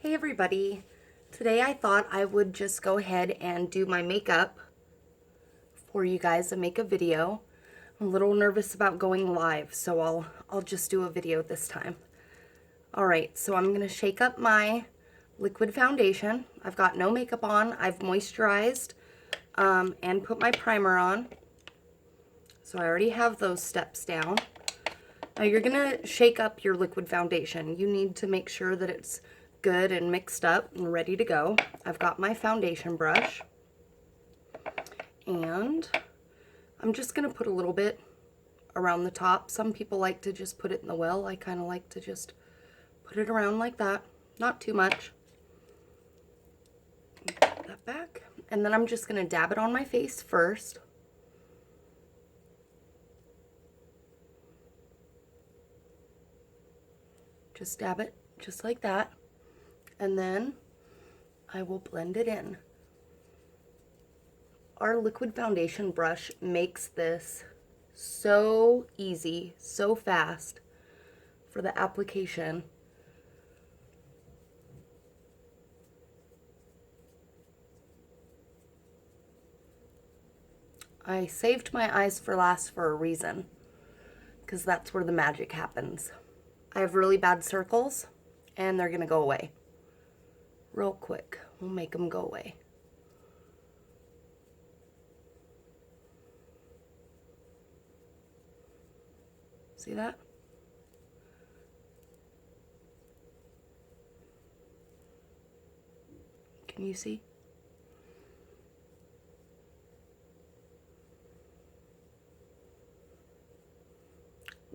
Hey everybody, today I thought I would just go ahead and do my makeup for you guys and make a video. I'm a little nervous about going live, so I'll just do a video this time. Alright, so I'm going to shake up my liquid foundation. I've got no makeup on, I've moisturized and put my primer on. So I already have those steps down. Now you're going to shake up your liquid foundation. You need to make sure that it's good and mixed up and ready to go. I've got my foundation brush and I'm just going to put a little bit around the top. Some people like to just put it in the well. I kind of like to just put it around like that, not too much. Put that back, and then I'm just going to dab it on my face first. Just dab it just like that. And then I will blend it in. Our liquid foundation brush makes this so easy, so fast for the application. I saved my eyes for last for a reason, because that's where the magic happens. I have really bad circles, and they're gonna go away. Real quick, we'll make them go away. See that? Can you see?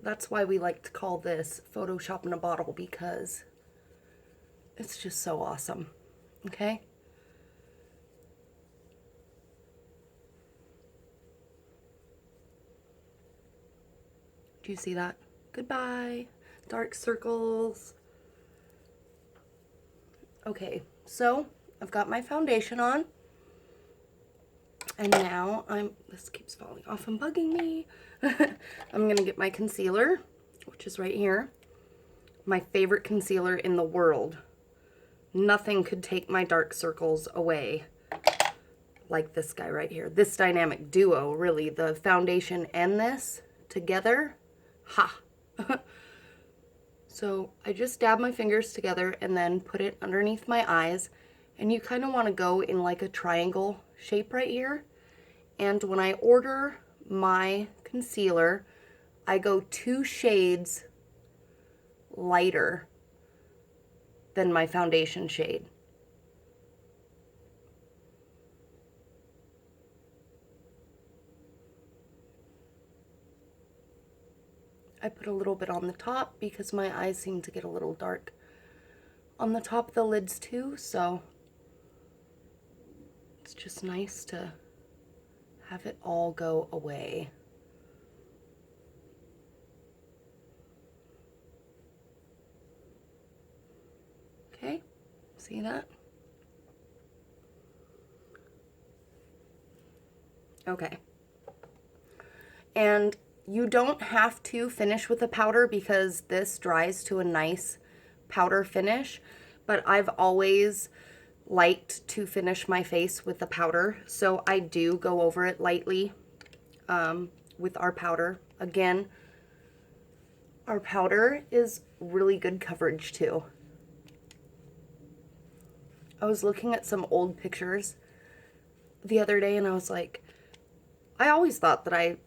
That's why we like to call this Photoshop in a bottle, because it's just so awesome. Okay? Do you see that? Goodbye, dark circles. Okay, so I've got my foundation on. And now this keeps falling off and bugging me. I'm gonna get my concealer, which is right here. My favorite concealer in the world. Nothing could take my dark circles away like this guy right here. This dynamic duo, really, the foundation and this together, ha. So I just dab my fingers together and then put it underneath my eyes. And you kind of want to go in like a triangle shape right here. And when I order my concealer, I go 2 shades lighter than my foundation shade. I put a little bit on the top because my eyes seem to get a little dark on the top of the lids too, so it's just nice to have it all go away. Okay, see that? Okay. And you don't have to finish with a powder because this dries to a nice powder finish, but I've always liked to finish my face with a powder, so I do go over it lightly with our powder. Again, our powder is really good coverage too. I was looking at some old pictures the other day and I was like, I always thought that I,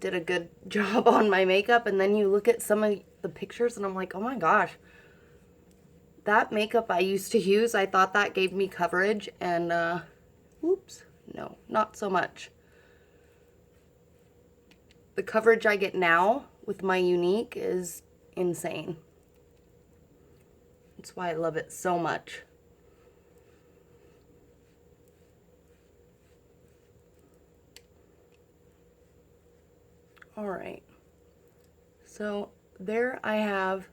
did a good job on my makeup, and then you look at some of the pictures and I'm like, oh my gosh, that makeup I used to use, I thought that gave me coverage, and oops, no, not so much. The coverage I get now with my Younique is insane. That's why I love it so much. All right, so there I have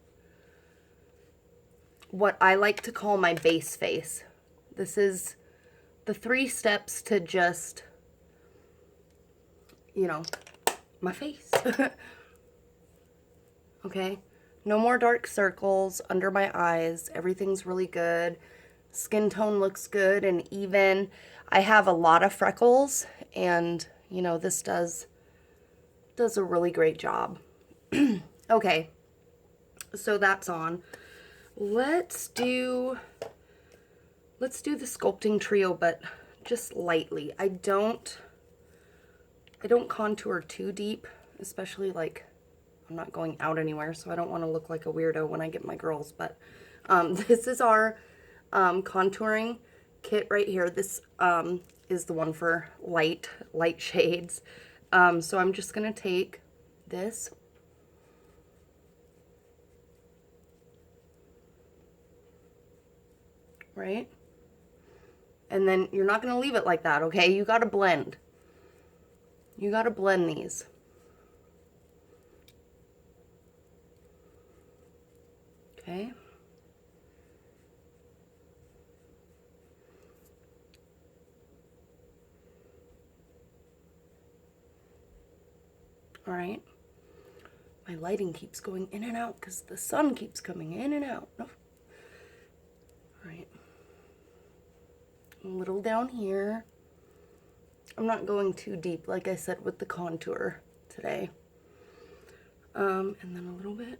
what I like to call my base face. This is the 3 steps to just, my face. Okay, no more dark circles under my eyes. Everything's really good. Skin tone looks good and even. I have a lot of freckles, and you know, this does a really great job. Okay, so that's on. Let's do the sculpting trio, but just lightly. I don't contour too deep, especially like I'm not going out anywhere, so I don't want to look like a weirdo when I get my girls. But this is our contouring kit right here. This is the one for light shades. So I'm just gonna take this, right? And then you're not gonna leave it like that, okay? You gotta blend. You gotta blend these. Okay. All right. My lighting keeps going in and out because the sun keeps coming in and out. No. All right. A little down here. I'm not going too deep, like I said, with the contour today. And then a little bit.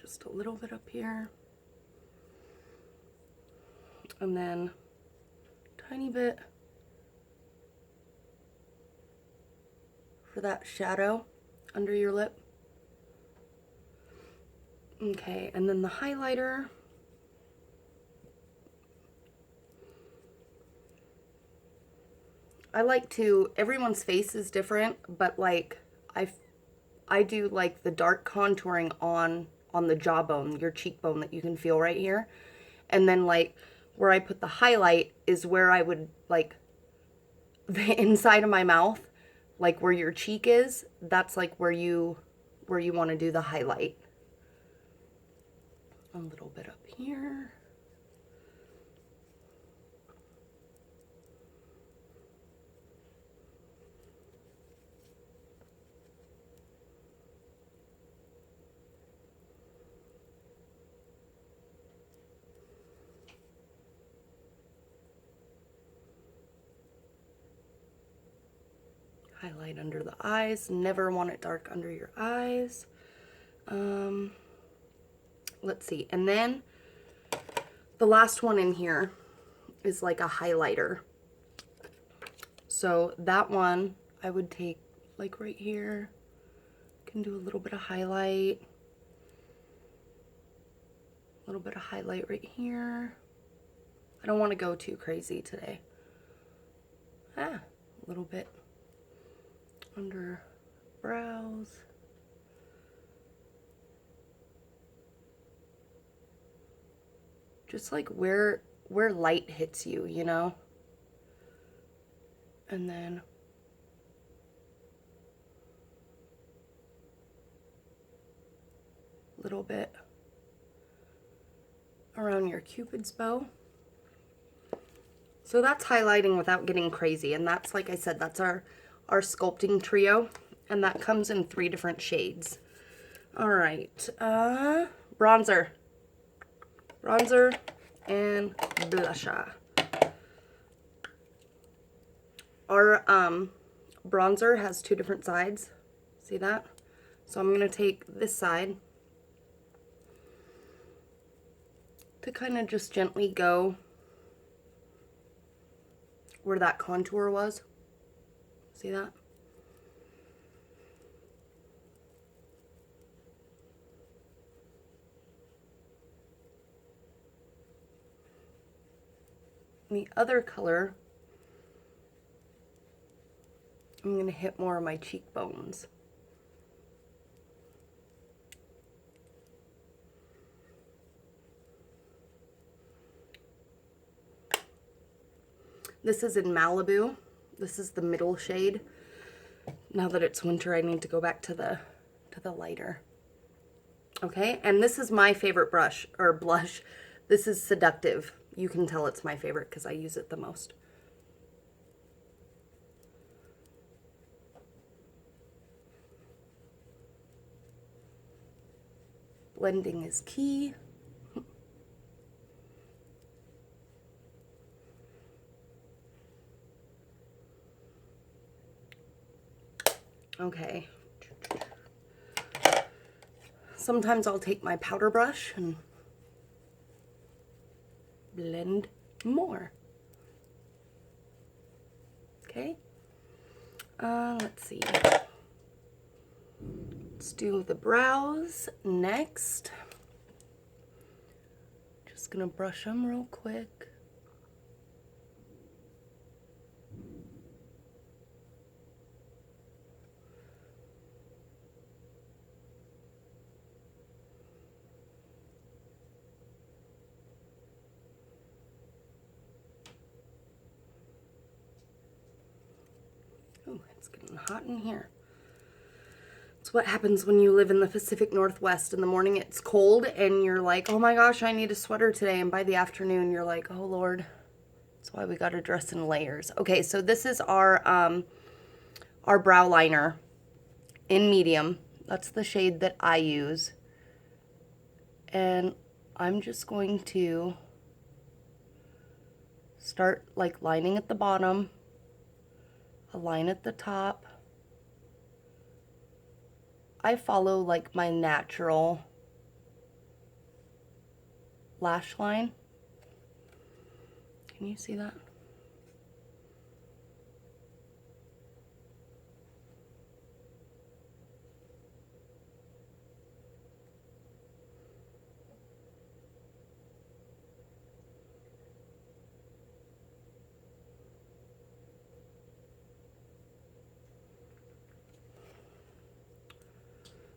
Just a little bit up here. And then tiny bit for that shadow under your lip. Okay, and then the highlighter. I like to, everyone's face is different, but like I do like the dark contouring on the jawbone, your cheekbone that you can feel right here. And then like where I put the highlight is where I would like the inside of my mouth, like where your cheek is, that's like where you want to do the highlight. A little bit up here. Highlight under the eyes. Never want it dark under your eyes. Let's see. And then the last one in here is like a highlighter. So that one I would take like right here. Can do a little bit of highlight. A little bit of highlight right here. I don't want to go too crazy today. A little bit under brows. Just like where light hits you, you know? And then a little bit around your Cupid's bow. So that's highlighting without getting crazy, and that's, like I said, that's our sculpting trio, and that comes in 3 different shades. All right, bronzer and blusher. Our bronzer has 2 different sides. See that? So I'm gonna take this side to kind of just gently go where that contour was. See that? And the other color, I'm going to hit more of my cheekbones. This is in Malibu. This is the middle shade. Now that it's winter, I need to go back to the lighter. Okay, and this is my favorite brush, or blush. This is Seductive. You can tell it's my favorite because I use it the most. Blending is key. Okay. Sometimes I'll take my powder brush and blend more. Okay. Let's see. Let's do the brows next. Just gonna brush them real quick. Oh, it's getting hot in here. It's what happens when you live in the Pacific Northwest. In the morning it's cold and you're like, oh my gosh, I need a sweater today. And by the afternoon you're like, oh Lord. That's why we gotta dress in layers. Okay, so this is our brow liner in medium. That's the shade that I use. And I'm just going to start like lining at the bottom, a line at the top. I follow like my natural lash line. Can you see that?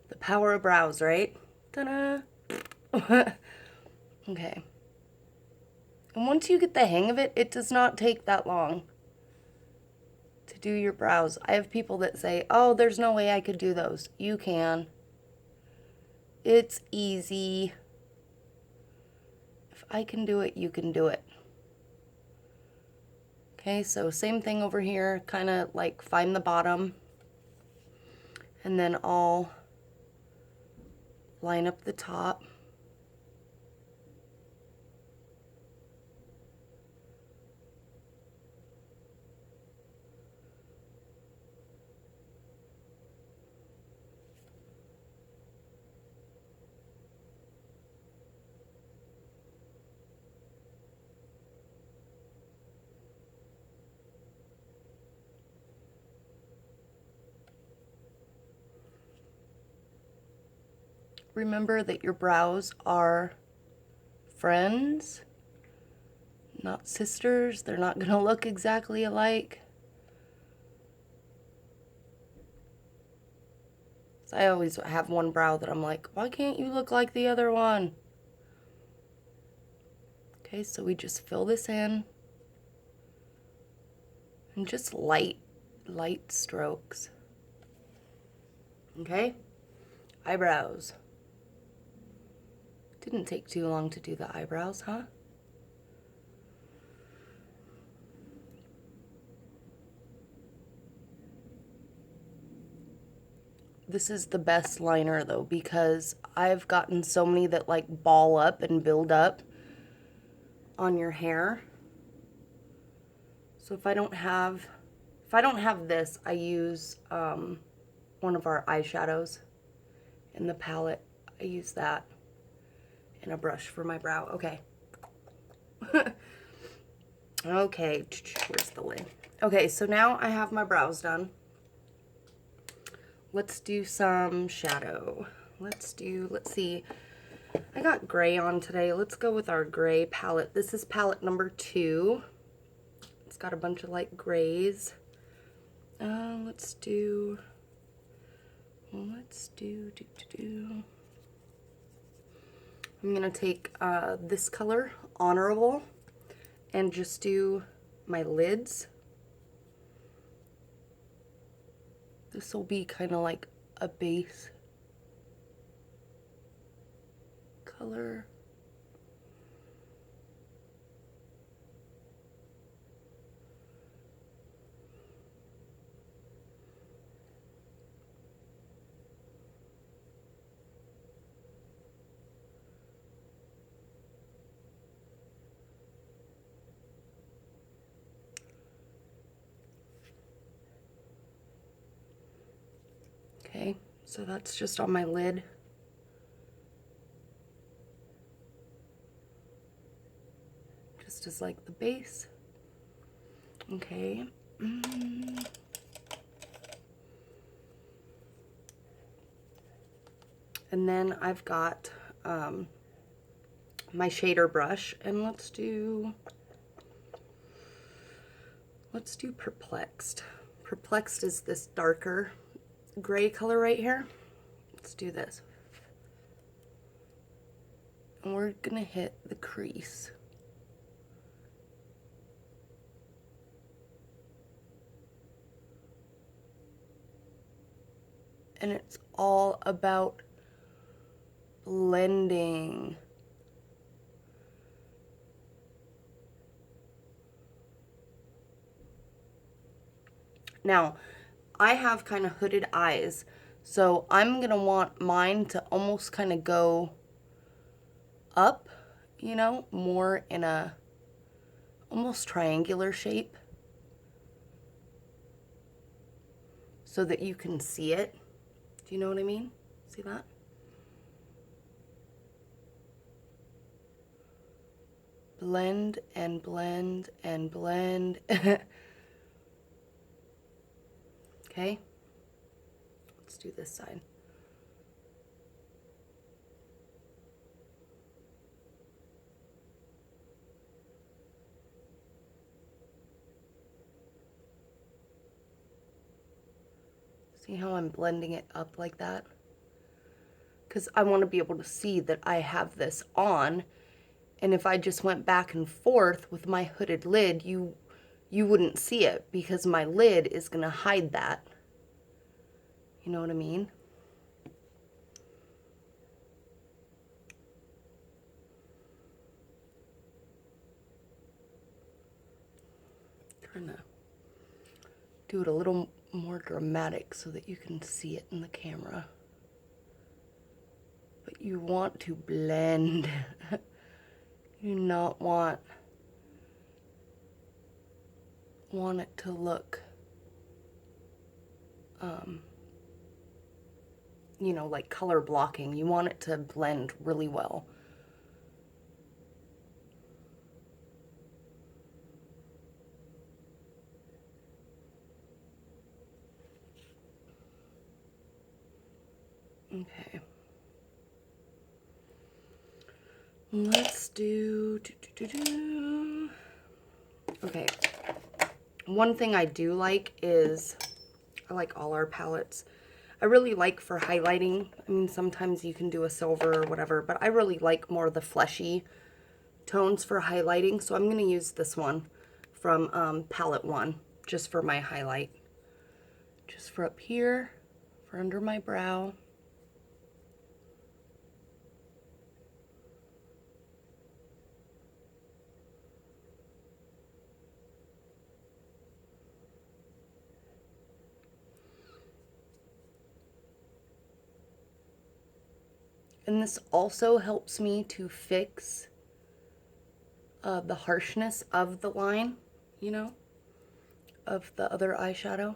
The power of brows, right? Ta-da! Okay. And once you get the hang of it, it does not take that long to do your brows. I have people that say, oh, there's no way I could do those. You can. It's easy. If I can do it, you can do it. Okay, so same thing over here, kind of like find the bottom, and then I'll line up the top. Remember that your brows are friends, not sisters. They're not going to look exactly alike. So I always have one brow that I'm like, why can't you look like the other one? Okay, so we just fill this in. And just light strokes. Okay? Eyebrows. Didn't take too long to do the eyebrows, huh? This is the best liner though, because I've gotten so many that like ball up and build up on your hair. So if I don't have this, I use one of our eyeshadows in the palette. I use that and a brush for my brow. Okay. Okay, where's the lid? Okay, so now I have my brows done. Let's do some shadow. Let's see. I got gray on today. Let's go with our gray palette. This is palette number 2. It's got a bunch of light grays. Let's do. I'm gonna take this color, Honorable, and just do my lids. This will be kind of like a base color. So that's just on my lid. Just as like the base. Okay. And then I've got my shader brush, and let's do Perplexed. Perplexed is this darker gray color right here. Let's do this. And we're gonna hit the crease. And it's all about blending. Now, I have kind of hooded eyes, so I'm gonna want mine to almost kind of go up, you know, more in a almost triangular shape so that you can see it. Do you know what I mean? See that? Blend and blend and blend. Okay, let's do this side. See how I'm blending it up like that? Because I want to be able to see that I have this on, and if I just went back and forth with my hooded lid, you wouldn't see it because my lid is going to hide that. You know what I mean? Trying to do it a little more dramatic so that you can see it in the camera. But you want to blend. You do not want it to look you know, like color blocking. You want it to blend really well. Okay. Let's do. Okay. One thing I do like is, I like all our palettes. I really like for highlighting. I mean, sometimes you can do a silver or whatever, but I really like more of the fleshy tones for highlighting. So I'm going to use this one from Palette 1 just for my highlight. Just for up here, for under my brow. And this also helps me to fix the harshness of the line, you know, of the other eyeshadow.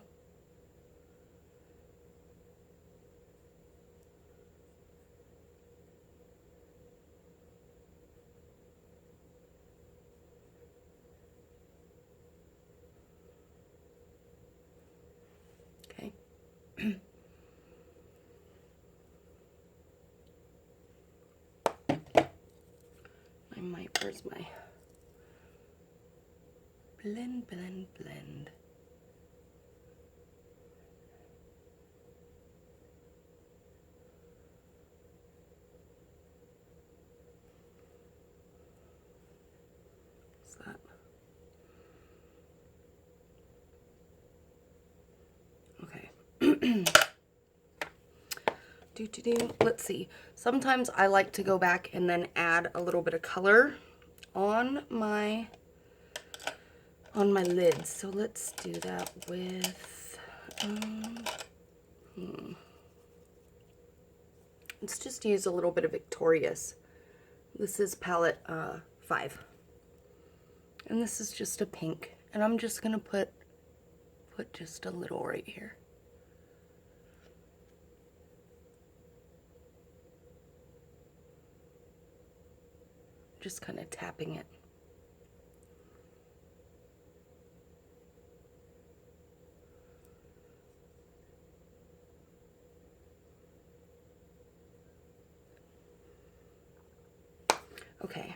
Okay. Where's my blend, blend, blend. What's that? Okay. Let's see. Sometimes I like to go back and then add a little bit of color on my lids. So let's do that with let's just use a little bit of Victorious. This is palette 5. And this is just a pink. And I'm just gonna put just a little right here. just kind of tapping it. Okay.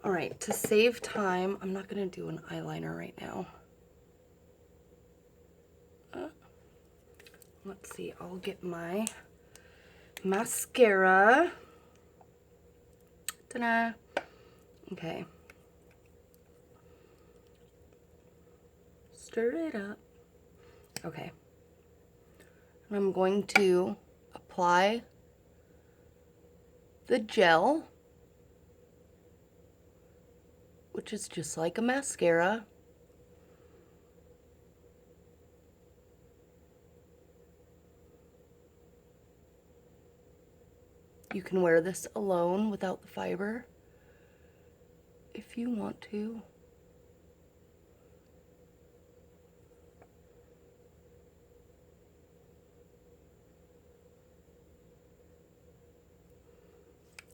All right, to save time, I'm not going to do an eyeliner right now. Let's see, I'll get my mascara. Ta-da! Okay. Stir it up. Okay. And I'm going to apply the gel, which is just like a mascara. You can wear this alone without the fiber if you want to.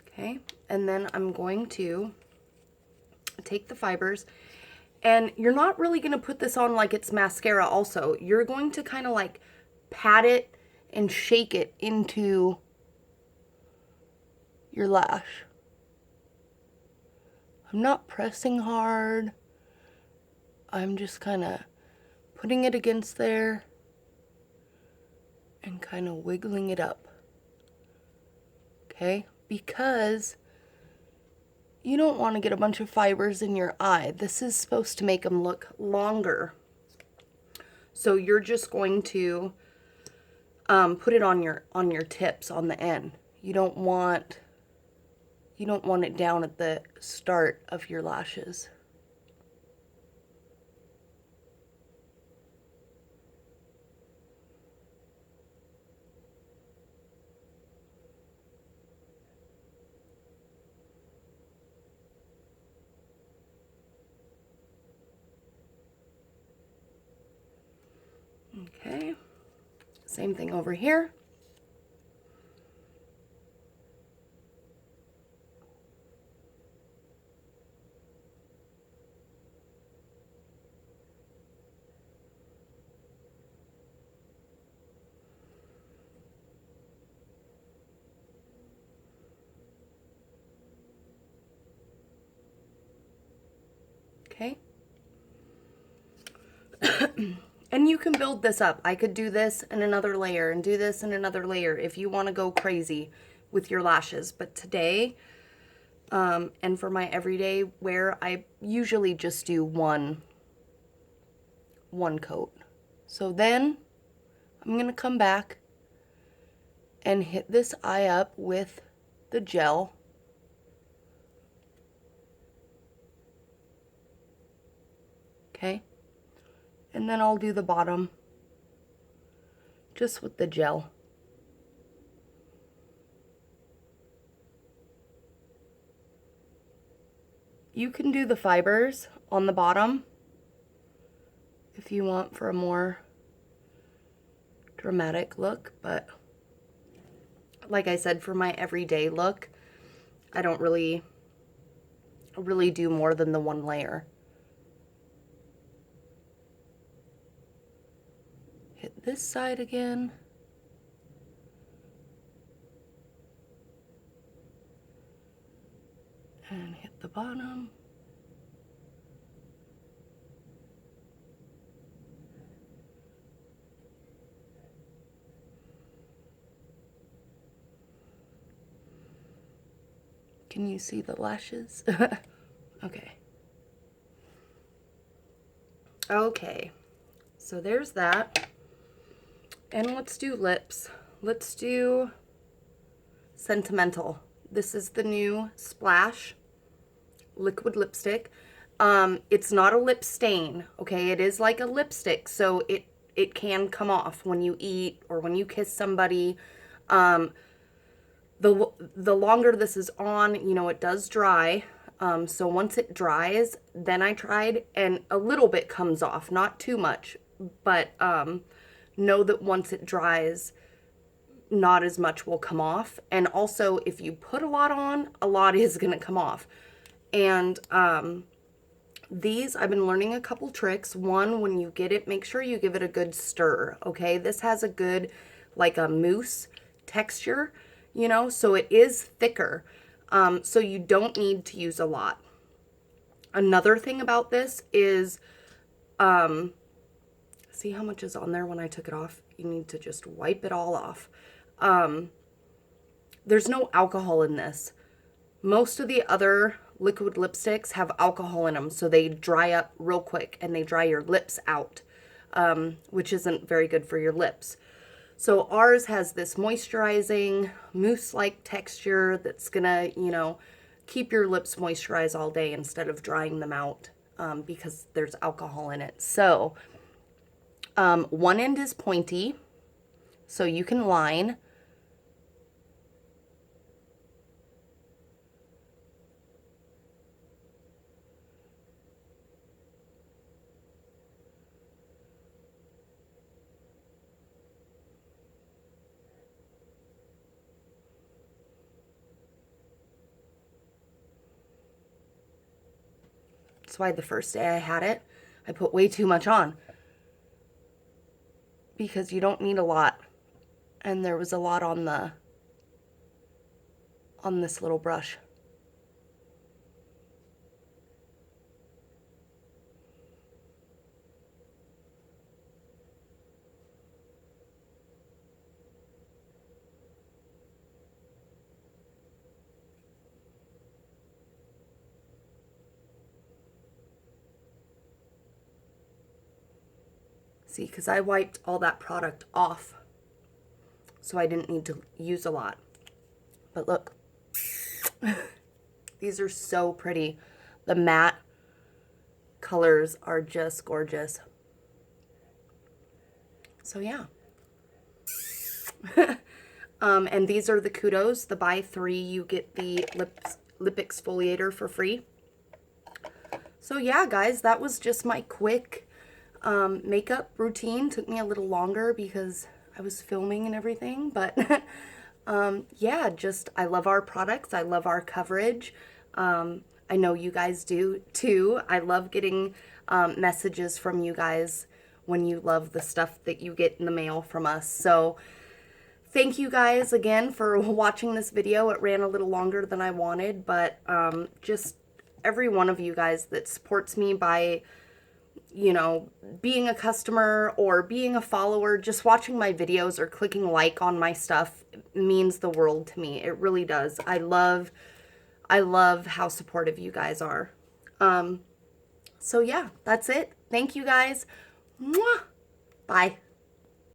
Okay, and then I'm going to take the fibers, and you're not really going to put this on like it's mascara also. You're going to kind of like pat it and shake it into your lash. I'm not pressing hard. I'm just kind of putting it against there and kind of wiggling it up. Okay? Because you don't want to get a bunch of fibers in your eye. This is supposed to make them look longer. So you're just going to put it on your tips on the end. You don't want it down at the start of your lashes. Okay, same thing over here. Okay. And you can build this up. I could do this and another layer and do this and another layer if you want to go crazy with your lashes. But today, and for my everyday wear, I usually just do one coat. So then I'm going to come back and hit this eye up with the gel. Okay. And then I'll do the bottom just with the gel. You can do the fibers on the bottom if you want for a more dramatic look, but like I said, for my everyday look, I don't really do more than the one layer. Hit this side again. And hit the bottom. Can you see the lashes? Okay. Okay. So there's that. And let's do lips. Let's do Sentimental. This is the new Splash liquid lipstick. It's not a lip stain, okay? It is like a lipstick, so it can come off when you eat or when you kiss somebody. The longer this is on, you know, it does dry. So once it dries, then I tried, and a little bit comes off, not too much, but know that once it dries, not as much will come off. And also, if you put a lot on, a lot is going to come off. And these, I've been learning a couple tricks. One, when you get it, make sure you give it a good stir, okay? This has a good, like a mousse texture, you know, so it is thicker. So you don't need to use a lot. Another thing about this is, see how much is on there when I took it off? You need to just wipe it all off. There's no alcohol in this. Most of the other liquid lipsticks have alcohol in them, so they dry up real quick and they dry your lips out, which isn't very good for your lips. So ours has this moisturizing mousse-like texture that's gonna, you know, keep your lips moisturized all day instead of drying them out, because there's alcohol in it. So one end is pointy, so you can line. That's why the first day I had it, I put way too much on, because you don't need a lot. And there was a lot on this little brush. See, because I wiped all that product off, so I didn't need to use a lot. But look, these are so pretty. The matte colors are just gorgeous. So yeah. And these are the kudos. The buy 3, you get the lip exfoliator for free. So yeah, guys, that was just my quick makeup routine. Took me a little longer because I was filming and everything, but yeah, just I love our products. I love our coverage. I know you guys do too. I love getting messages from you guys when you love the stuff that you get in the mail from us. So thank you guys again for watching this video. It ran a little longer than I wanted, but just every one of you guys that supports me by, you know, being a customer or being a follower, just watching my videos or clicking like on my stuff means the world to me. It really does. I love how supportive you guys are. So yeah, that's it. Thank you guys. Mwah! Bye.